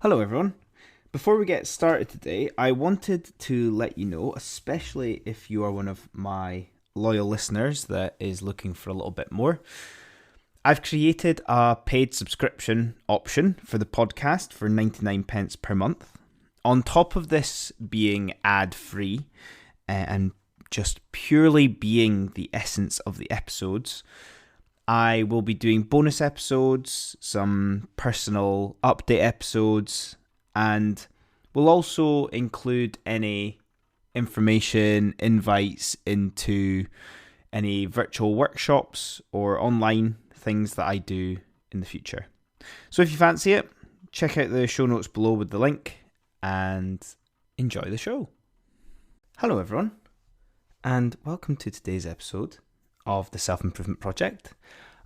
Hello, everyone. Before we get started today, I wanted to let you know, especially if you are one of my loyal listeners that is looking for a little bit more, I've created a paid subscription option for the podcast for 99 pence per month. On top of this being ad-free and just purely being the essence of the episodes, I will be doing bonus episodes, some personal update episodes, and we'll also include any information, invites into any virtual workshops or online things that I do in the future. So if you fancy it, check out the show notes below with the link and enjoy the show. Hello everyone, and welcome to today's episode of the Self-Improvement Project.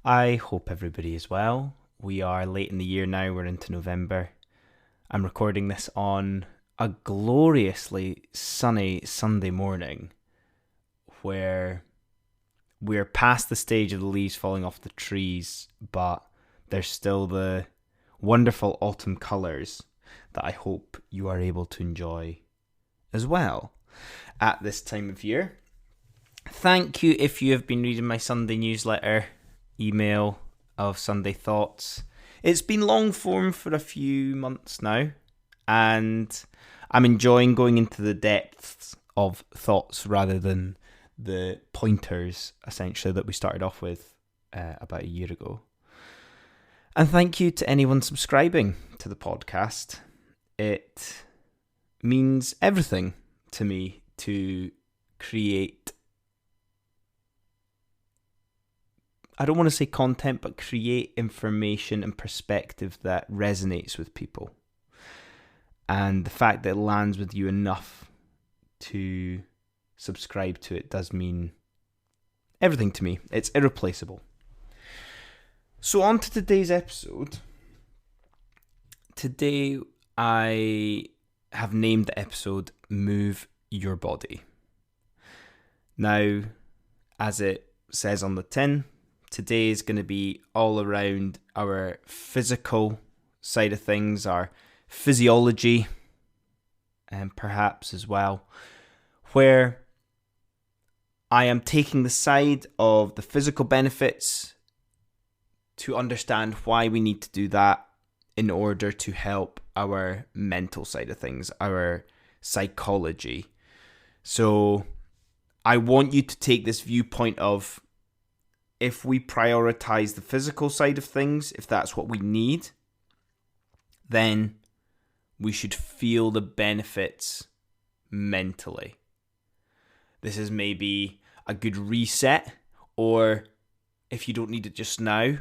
I hope everybody is well. We are late in the year now, we're into November. I'm recording this on a gloriously sunny Sunday morning where we're past the stage of the leaves falling off the trees, but there's still the wonderful autumn colours that I hope you are able to enjoy as well at this time of year. Thank you if you have been reading my Sunday newsletter email of Sunday Thoughts. It's been long form for a few months now, and I'm enjoying going into the depths of thoughts rather than the pointers, essentially, that we started off with about a year ago. And thank you to anyone subscribing to the podcast. It means everything to me to create, I don't want to say content, but create information and perspective that resonates with people. And the fact that it lands with you enough to subscribe to it does mean everything to me. It's irreplaceable. So on to today's episode. Today I have named the episode Move Your Body. Now, as it says on the tin, today is going to be all around our physical side of things, our physiology, and perhaps as well, where I am taking the side of the physical benefits to understand why we need to do that in order to help our mental side of things, our psychology. So I want you to take this viewpoint of, if we prioritize the physical side of things, if that's what we need, then we should feel the benefits mentally. This is maybe a good reset, or if you don't need it just now,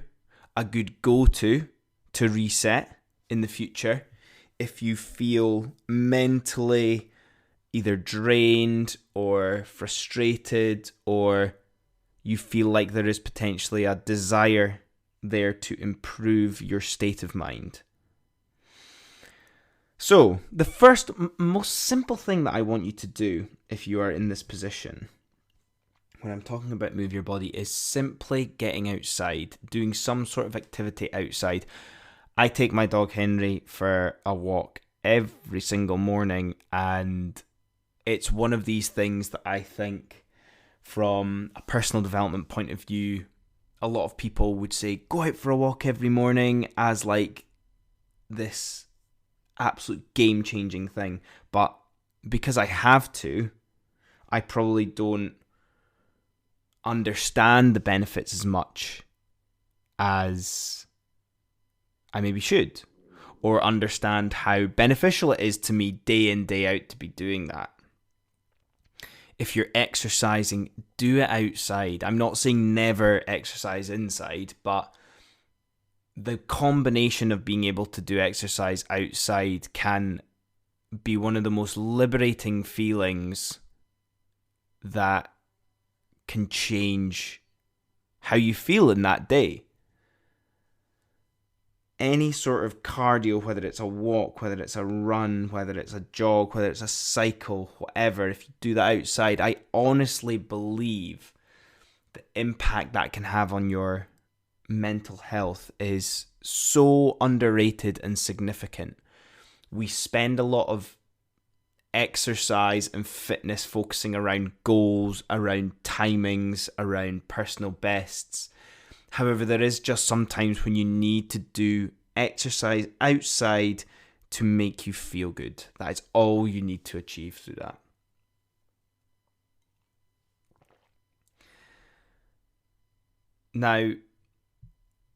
a good go-to to reset in the future if you feel mentally either drained or frustrated, or you feel like there is potentially a desire there to improve your state of mind. So, the first, most simple thing that I want you to do if you are in this position, when I'm talking about move your body, is simply getting outside, doing some sort of activity outside. I take my dog Henry for a walk every single morning, and it's one of these things that I think, from a personal development point of view, a lot of people would say, go out for a walk every morning as like this absolute game-changing thing. But because I have to, I probably don't understand the benefits as much as I maybe should, or understand how beneficial it is to me day in, day out to be doing that. If you're exercising, do it outside. I'm not saying never exercise inside, but the combination of being able to do exercise outside can be one of the most liberating feelings that can change how you feel in that day. Any sort of cardio, whether it's a walk, whether it's a run, whether it's a jog, whether it's a cycle, whatever, if you do that outside, I honestly believe the impact that can have on your mental health is so underrated and significant. we spend a lot of exercise and fitness focusing around goals, around timings, around personal bests. However, there is just sometimes when you need to do exercise outside to make you feel good. That is all you need to achieve through that. Now,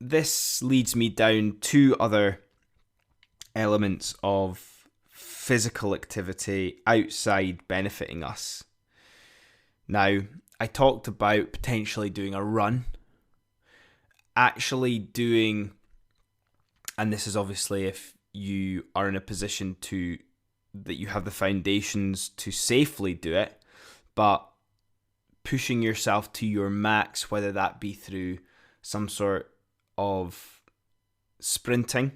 this leads me down two other elements of physical activity outside benefiting us. Now, I talked about potentially doing a run. Actually doing, and this is obviously if you are in a position that you have the foundations to safely do it, but pushing yourself to your max, whether that be through some sort of sprinting,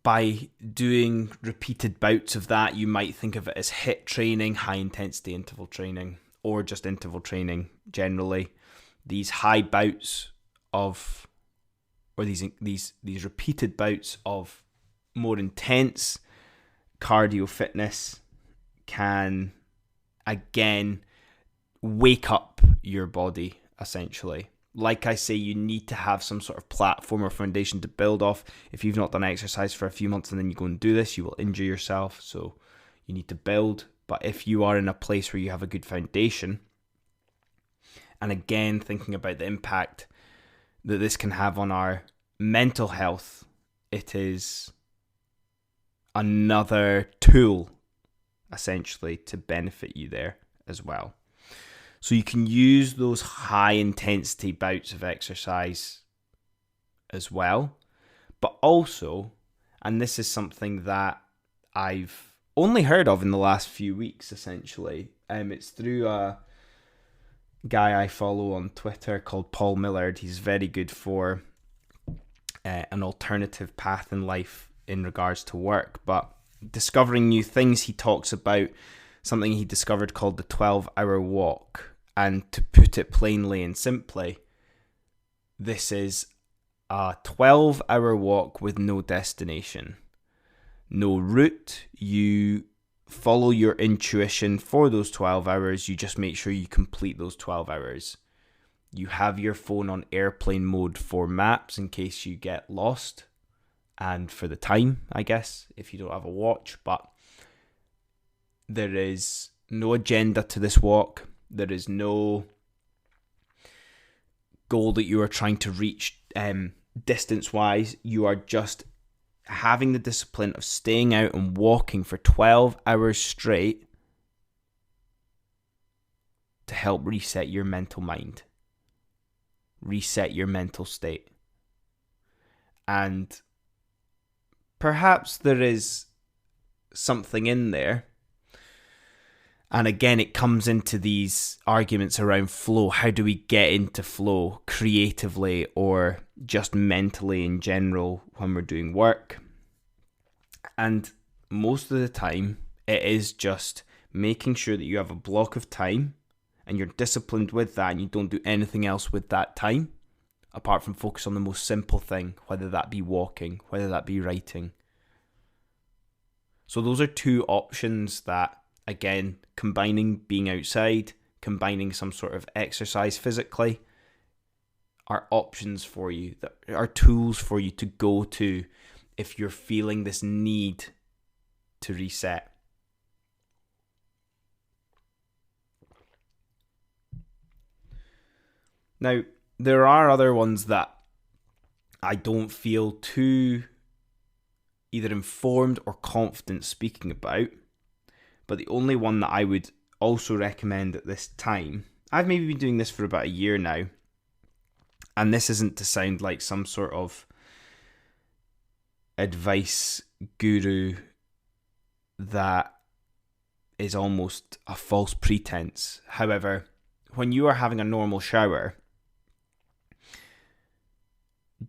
by doing repeated bouts of that. You might think of it as HIIT training, high intensity interval training, or just interval training generally. These high bouts of, or these repeated bouts of more intense cardio fitness can again wake up your body, essentially. Like I say, you need to have some sort of platform or foundation to build off. If you've not done exercise for a few months and then you go and do this, you will injure yourself. So you need to build. But if you are in a place where you have a good foundation, and again, thinking about the impact that this can have on our mental health, it is another tool, essentially, to benefit you there as well. So you can use those high intensity bouts of exercise as well. But also, and this is something that I've only heard of in the last few weeks, essentially. It's through a guy I follow on Twitter called Paul Millard. He's very good for an alternative path in life in regards to work. But discovering new things, he talks about something he discovered called the 12-hour walk. And to put it plainly and simply, this is a 12-hour walk with no destination, no route. You follow your intuition for those 12 hours. You just make sure you complete those 12 hours. You have your phone on airplane mode for maps in case you get lost, and for the time, I guess, if you don't have a watch. But there is no agenda to this walk. There is no goal that you are trying to reach distance-wise. You are just having the discipline of staying out and walking for 12 hours straight to help reset your mental mind, reset your mental state. And perhaps there is something in there. And again, it comes into these arguments around flow. How do we get into flow creatively or just mentally in general when we're doing work? And most of the time, it is just making sure that you have a block of time and you're disciplined with that and you don't do anything else with that time apart from focus on the most simple thing, whether that be walking, whether that be writing. So those are two options that, again, combining being outside, combining some sort of exercise physically, are options for you, that are tools for you to go to if you're feeling this need to reset. Now, there are other ones that I don't feel too either informed or confident speaking about. But the only one that I would also recommend at this time, I've maybe been doing this for about a year now, and this isn't to sound like some sort of advice guru that is almost a false pretense. However, when you are having a normal shower,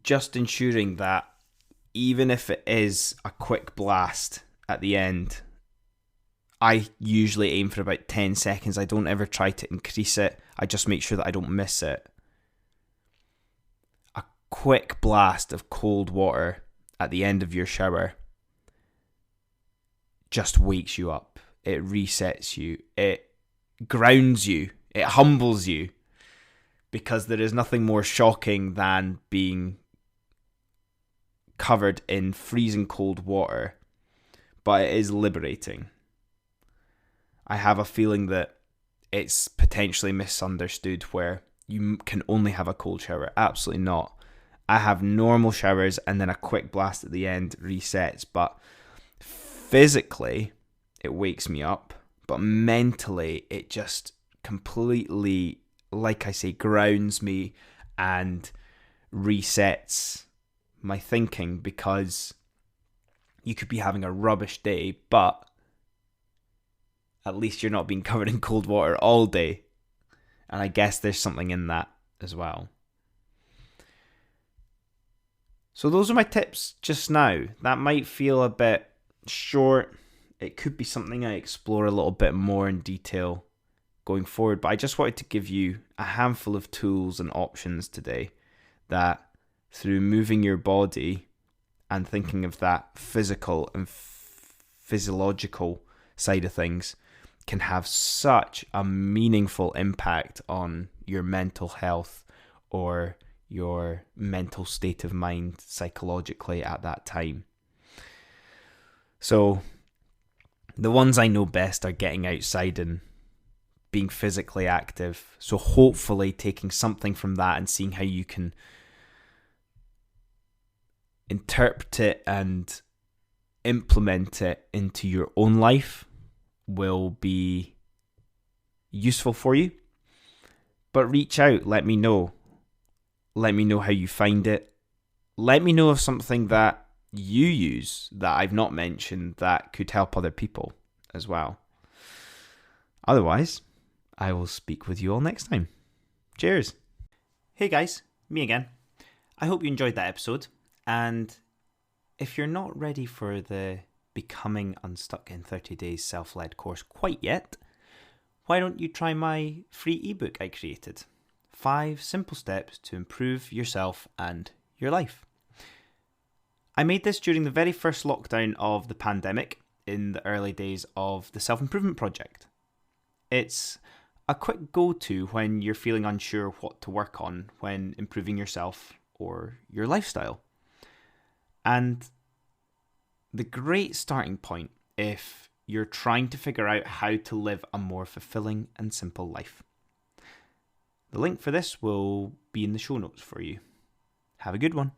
just ensuring that even if it is a quick blast at the end, I usually aim for about 10 seconds. I don't ever try to increase it. I just make sure that I don't miss it. A quick blast of cold water at the end of your shower just wakes you up. It resets you. It grounds you. It humbles you. Because there is nothing more shocking than being covered in freezing cold water. But it is liberating. I have a feeling that it's potentially misunderstood where you can only have a cold shower. Absolutely not. I have normal showers and then a quick blast at the end resets. But physically, it wakes me up. But mentally, it just completely, like I say, grounds me and resets my thinking, because you could be having a rubbish day, but at least you're not being covered in cold water all day. And I guess there's something in that as well. So those are my tips just now. That might feel a bit short. It could be something I explore a little bit more in detail going forward, but I just wanted to give you a handful of tools and options today that, through moving your body and thinking of that physical and physiological side of things, can have such a meaningful impact on your mental health or your mental state of mind psychologically at that time. So the ones I know best are getting outside and being physically active. So hopefully taking something from that and seeing how you can interpret it and implement it into your own life will be useful for you. But reach out, let me know. Let me know how you find it. Let me know of something that you use that I've not mentioned that could help other people as well. Otherwise, I will speak with you all next time. Cheers. Hey guys, me again. I hope you enjoyed that episode. And if you're not ready for the Becoming Unstuck in 30 Days self-led course quite yet, why don't you try my free ebook I created? 5 simple steps to improve yourself and your life. I made this during the very first lockdown of the pandemic, in the early days of the self-improvement project. It's a quick go-to when you're feeling unsure what to work on when improving yourself or your lifestyle. And the great starting point if you're trying to figure out how to live a more fulfilling and simple life. The link for this will be in the show notes for you. Have a good one.